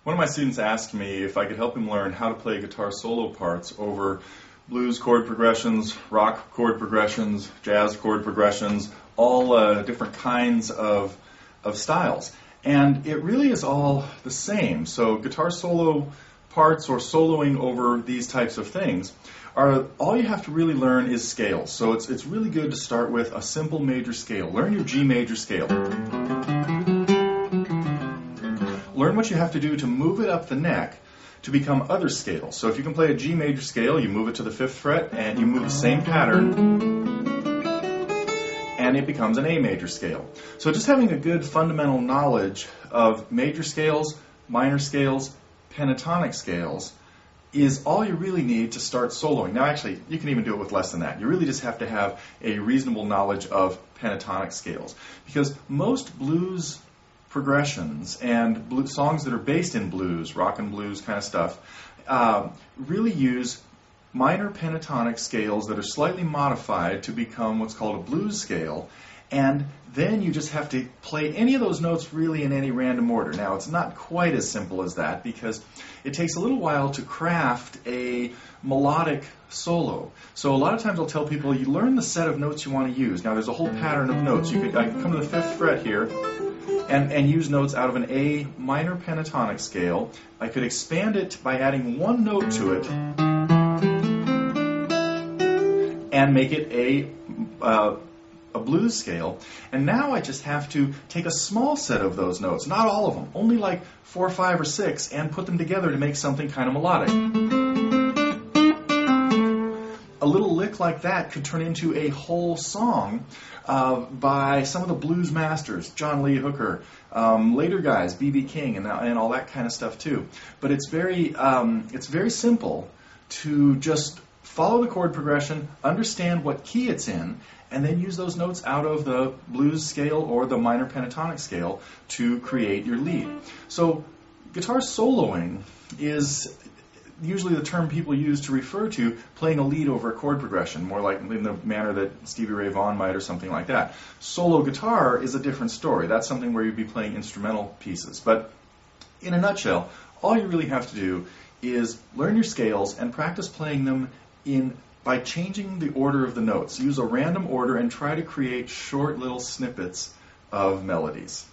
One of my students asked me if I could help him learn how to play guitar solo parts over blues chord progressions, rock chord progressions, jazz chord progressions, all different kinds of styles. And it really is all the same. So guitar solo parts or soloing over these types of things are all you have to really learn is scales. So it's really good to start with a simple major scale. Learn your G major scale. Learn what you have to do to move it up the neck to become other scales. So if you can play a G major scale, you move it to the 5th fret and you move the same pattern and it becomes an A major scale. So just having a good fundamental knowledge of major scales, minor scales, pentatonic scales is all you really need to start soloing. Now actually, you can even do it with less than that. You really just have to have a reasonable knowledge of pentatonic scales, because most blues progressions and blues songs that are based in blues, rock and blues kind of stuff, really use minor pentatonic scales that are slightly modified to become what's called a blues scale, and then you just have to play any of those notes really in any random order. Now, it's not quite as simple as that because it takes a little while to craft a melodic solo. So a lot of times I'll tell people, you learn the set of notes you want to use. Now, there's a whole pattern of notes. I could come to the 5th fret here and use notes out of an A minor pentatonic scale. I could expand it by adding one note to it and make it a blues scale. And now I just have to take a small set of those notes, not all of them, only like 4 or 5 or 6, and put them together to make something kind of melodic. A little lick like that could turn into a whole song by some of the blues masters, John Lee Hooker, later guys, B.B. King, and all that kind of stuff too. But it's very simple to just follow the chord progression, understand what key it's in, and then use those notes out of the blues scale or the minor pentatonic scale to create your lead. So guitar soloing is usually the term people use to refer to playing a lead over a chord progression, more like in the manner that Stevie Ray Vaughan might or something like that. Solo guitar is a different story. That's something where you'd be playing instrumental pieces. But in a nutshell, all you really have to do is learn your scales and practice playing them by changing the order of the notes. Use a random order and try to create short little snippets of melodies.